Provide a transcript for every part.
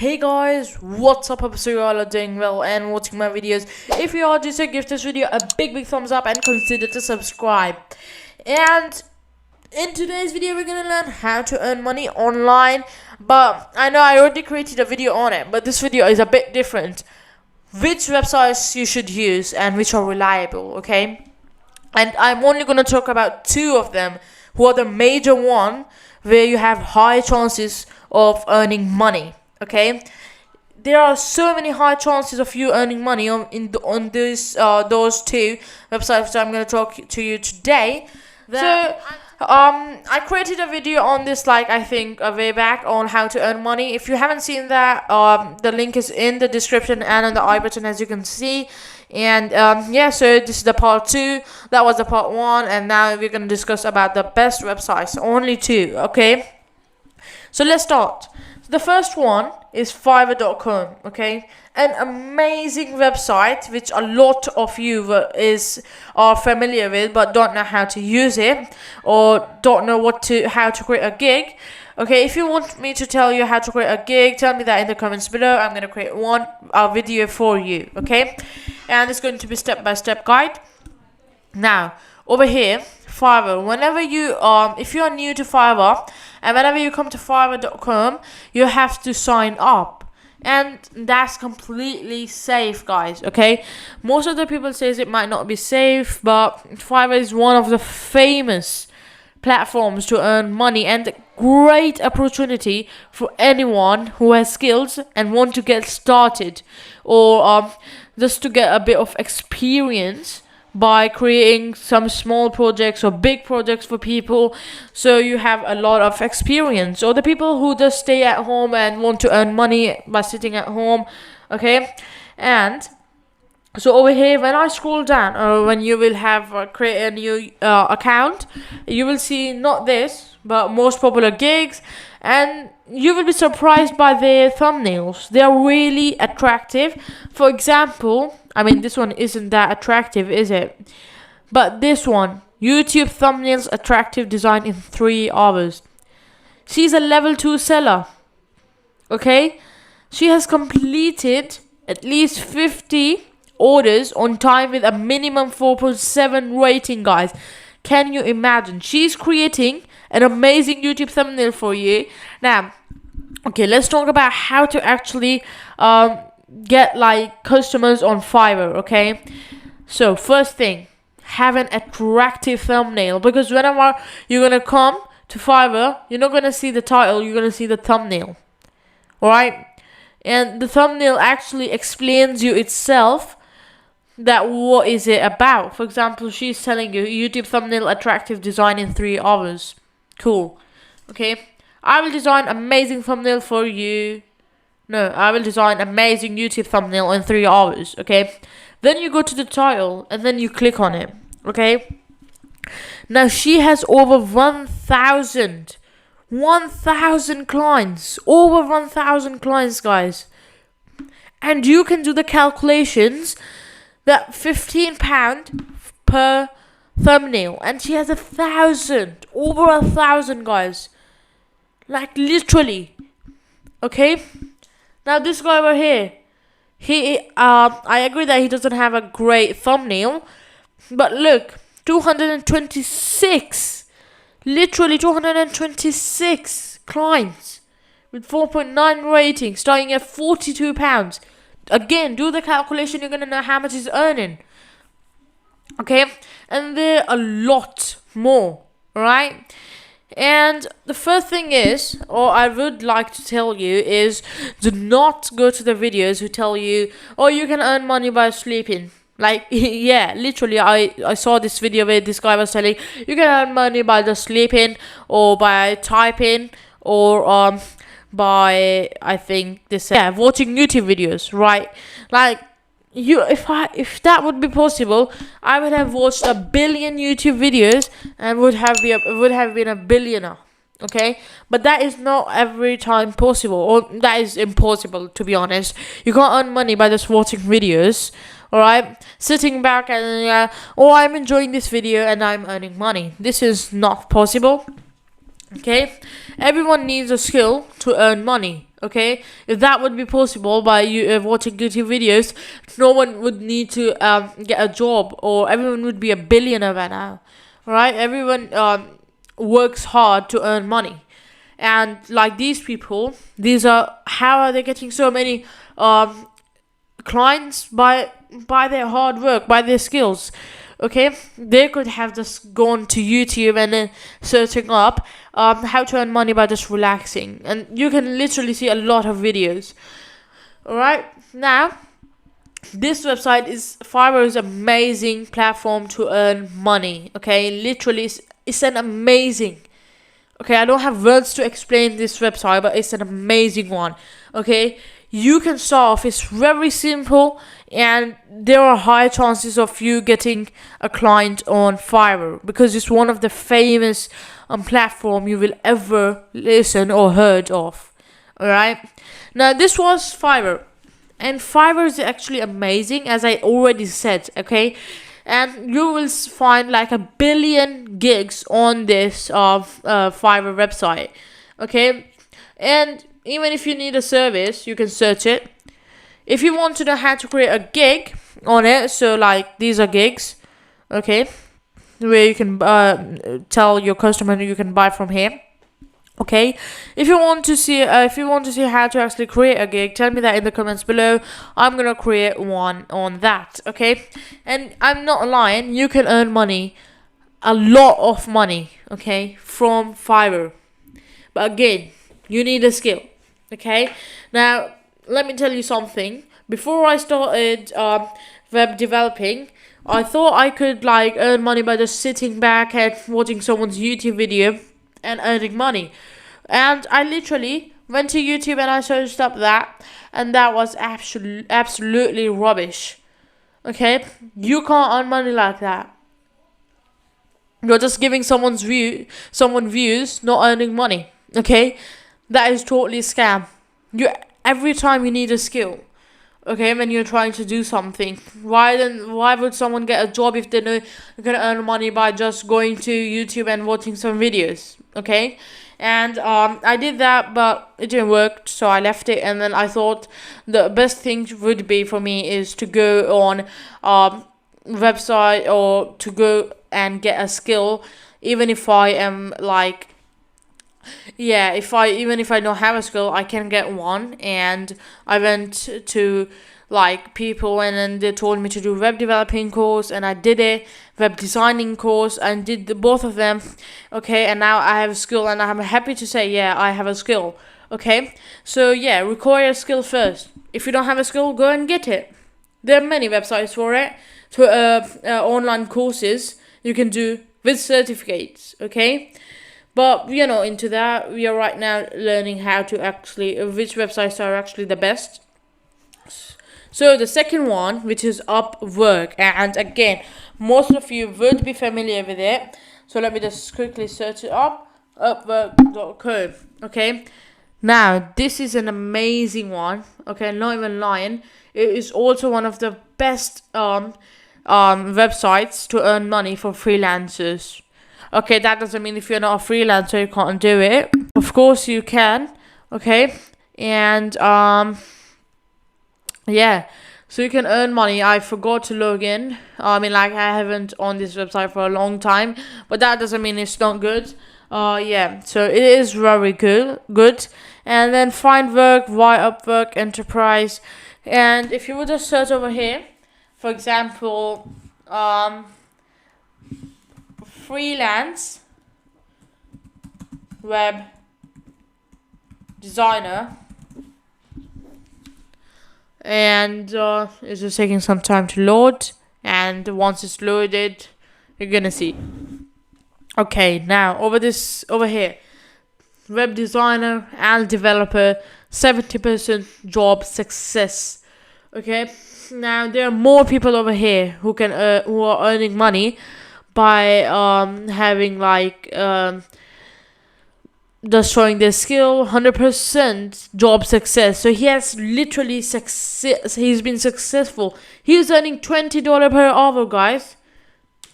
Hey guys, what's up? I hope you all are doing well and watching my videos. If you are, just give this video a big thumbs up and consider to subscribe. And in today's video, we're gonna learn how to earn money online. But I know I already created a video on it, but this video is a bit different. Which websites you should use and which are reliable, okay? And I'm only gonna talk about two of them, who are the major one where you have high chances of earning money. Okay, there are so many high chances of you earning money on those two websites that I'm going to talk to you today. I created a video on this, like I think a way back, on how to earn money. If you haven't seen that, the link is in the description and on the I button, as you can see. And so this is the part 2. That was the part 1, and now we're going to discuss about the best websites. Only 2. Okay, so let's start. The first one is Fiverr.com, okay? An amazing website which a lot of you are familiar with but don't know how to use it, or don't know how to create a gig. Okay, if you want me to tell you how to create a gig, tell me that in the comments below. I'm going to create a video for you, okay? And it's going to be step-by-step guide. Now, over here, Fiverr. Whenever you if you are new to Fiverr, and whenever you come to Fiverr.com, you have to sign up, and that's completely safe, guys. Okay, most of the people says it might not be safe, but Fiverr is one of the famous platforms to earn money and a great opportunity for anyone who has skills and want to get started, or just to get a bit of experience by creating some small projects or big projects for people, so you have a lot of experience. Or the people who just stay at home and want to earn money by sitting at home. Okay, and so over here, when I scroll down, or when you will have create a new account, you will see not this but most popular gigs, and you will be surprised by their thumbnails. They are really attractive. For example, I mean, this one isn't that attractive, is it? But this one, YouTube thumbnails attractive design in 3 hours. She's a level 2 seller. Okay, she has completed at least 50 orders on time with a minimum 4.7 rating, guys. Can you imagine? She's creating an amazing YouTube thumbnail for you. Now, okay, let's talk about how to actually get like customers on Fiverr. Okay, so first thing, have an attractive thumbnail, because whenever you're gonna come to Fiverr, you're not gonna see the title, you're gonna see the thumbnail. Alright, and the thumbnail actually explains you itself that what is it about. For example, she's telling you YouTube thumbnail attractive design in 3 hours. Cool. Okay, I will design amazing thumbnail for you. No, I will design amazing YouTube thumbnail in 3 hours. Okay, then you go to the title and then you click on it. Okay, now she has over 1,000 clients, over 1,000 clients, guys. And you can do the calculations that £15 per thumbnail, and she has 1,000, over 1,000, guys, like literally. Okay, now this guy over here, I agree that he doesn't have a great thumbnail, but look, 226, literally 226 clients with 4.9 rating, starting at £42. Again, do the calculation, you're gonna know how much he's earning. Okay, and there are a lot more, right? And the first thing is, or I would like to tell you, is do not go to the videos who tell you, oh, you can earn money by sleeping. Like, yeah, literally, I saw this video where this guy was telling you can earn money by just sleeping, or by typing, or by, I think this, watching YouTube videos, right? Like, if that would be possible, I would have watched 1 billion YouTube videos and would have been a billionaire. Okay, but that is not every time possible, or that is impossible, to be honest. You can't earn money by just watching videos. Alright, sitting back and I'm enjoying this video and I'm earning money. This is not possible. Okay, everyone needs a skill to earn money. Okay, if that would be possible by you watching YouTube videos, no one would need to get a job, or everyone would be a billionaire by now, right? Everyone works hard to earn money, and like these people, how are they getting so many clients? By their hard work, by their skills. Okay, they could have just gone to YouTube and then searching up how to earn money by just relaxing, and you can literally see a lot of videos. All right, now this website is Fiverr is amazing platform to earn money. Okay, literally, it's an amazing. Okay, I don't have words to explain this website, but it's an amazing one. Okay, you can start off. It's very simple, and there are high chances of you getting a client on Fiverr because it's one of the famous platform you will ever listen or heard of. All right. Now this was Fiverr, and Fiverr is actually amazing, as I already said. Okay. And you will find like 1 billion gigs on this Fiverr website. Okay, and even if you need a service, you can search it. If you want to know how to create a gig on it, so like these are gigs, okay, where you can tell your customer you can buy from here. Okay, if you want to see how to actually create a gig, tell me that in the comments below. I'm gonna create one on that. Okay, and I'm not lying, you can earn money, a lot of money, okay, from Fiverr. But again, you need a skill. Okay, now let me tell you something. Before I started web developing, I thought I could like earn money by just sitting back and watching someone's YouTube video and earning money. And I literally went to YouTube and I searched up that, and that was absolutely rubbish. Okay, you can't earn money like that. You're just giving someone views, not earning money. Okay, that is totally a scam. Every time you need a skill. Okay, when you're trying to do something, why would someone get a job if they know you're gonna earn money by just going to YouTube and watching some videos? Okay, and I did that, but it didn't work, so I left it. And then I thought the best thing would be for me is to go on website, or to go and get a skill, even if I am like, yeah, even if I don't have a skill, I can get one. And I went to like people, and then they told me to do web developing course, and I did it, web designing course, and did both of them. Okay, and now I have a skill, and I'm happy to say, yeah, I have a skill. Okay, so yeah, require a skill first. If you don't have a skill, go and get it. There are many websites for it, to online courses you can do with certificates. Okay, but we are not into that. We are right now learning how to actually which websites are actually the best. So the second one, which is Upwork, and again, most of you would be familiar with it. So let me just quickly search it up. Upwork.com. Okay, now this is an amazing one. Okay, not even lying. It is also one of the best websites to earn money for freelancers. Okay, that doesn't mean if you're not a freelancer you can't do it. Of course you can. Okay, and yeah, so you can earn money. I forgot to log in. I haven't on this website for a long time, but that doesn't mean it's not good. Yeah, so it is very good. And then find work via Upwork Enterprise. And if you would just search over here, for example, freelance web designer, and it's just taking some time to load, and once it's loaded you're gonna see. Okay, now over here, web designer and developer, 70% job success. Okay, now there are more people over here who are earning money by having like just showing their skill. 100% job success. So he has literally he's been successful. He's earning $20 per hour, guys,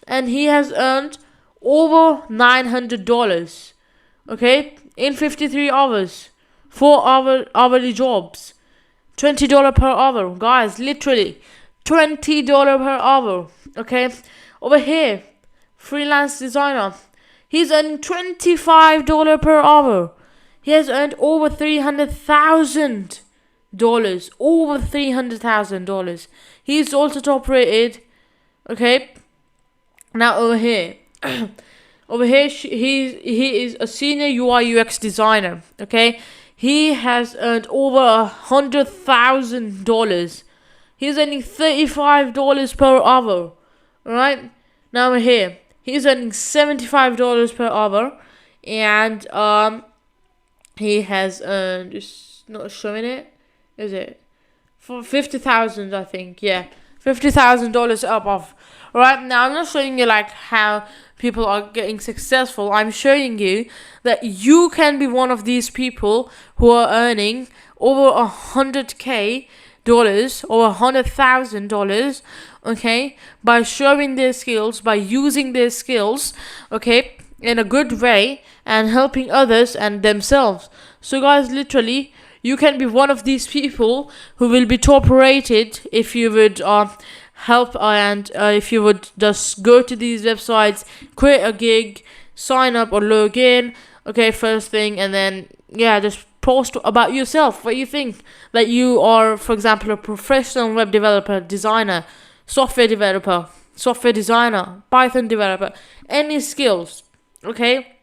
and he has earned over $900. Okay, in 53 hours hourly jobs. $20 per hour, guys, literally $20 per hour. Okay, over here, freelance designer, he's earning $25 per hour. He has earned over $300,000. Over $300,000. He's also top rated. Okay, now over here, he is a senior UI UX designer. Okay, he has earned over $100,000. He's earning $35 per hour. Alright, now we're here. He's earning $75 per hour, and he has earned. It's not showing it, is it? For 50,000, I think. Yeah, $50,000 above. Alright, now I'm not showing you like how people are getting successful. I'm showing you that you can be one of these people who are earning over $100K, over $100,000, okay, by showing their skills, by using their skills, okay, in a good way, and helping others and themselves. So guys, literally, you can be one of these people who will be top rated if you would help, and if you would just go to these websites, create a gig, sign up or log in, okay, first thing, and then just post about yourself, what you think, that you are, for example, a professional web developer, designer, software developer, software designer, Python developer, any skills, okay,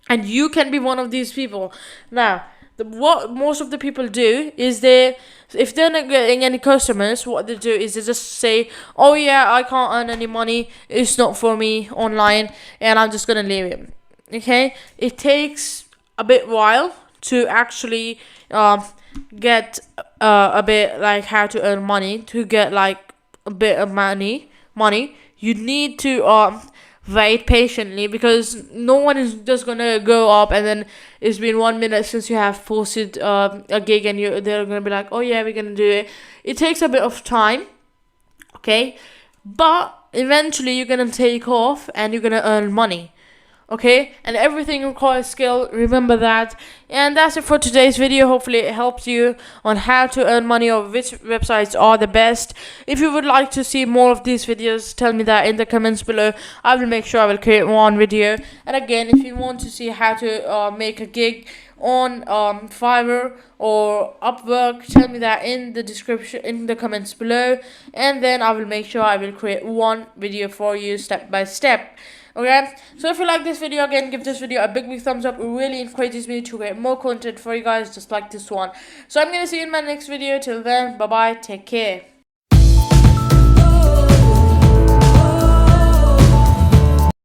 and you can be one of these people. Now, what most of the people do is if they're not getting any customers, what they do is they just say, oh yeah, I can't earn any money, it's not for me online, and I'm just gonna leave it. Okay, it takes a bit while to actually get a bit like how to earn money, to get like a bit of money. You need to wait patiently, because no one is just gonna go up and then it's been 1 minute since you have posted a gig, and they're gonna be like, oh yeah, we're gonna do it. It takes a bit of time, okay, but eventually you're gonna take off and you're gonna earn money. Okay, and everything requires skill, remember that. And that's it for today's video. Hopefully it helps you on how to earn money or which websites are the best. If you would like to see more of these videos, tell me that in the comments below. I will make sure I will create one video. And again, if you want to see how to make a gig on Fiverr or Upwork, tell me that in the description, in the comments below, and then I will make sure I will create one video for you step by step. Okay, so if you like this video, again, give this video a big thumbs up. It really encourages me to create more content for you guys just like this one. So I'm gonna see you in my next video. Till then, bye bye, take care.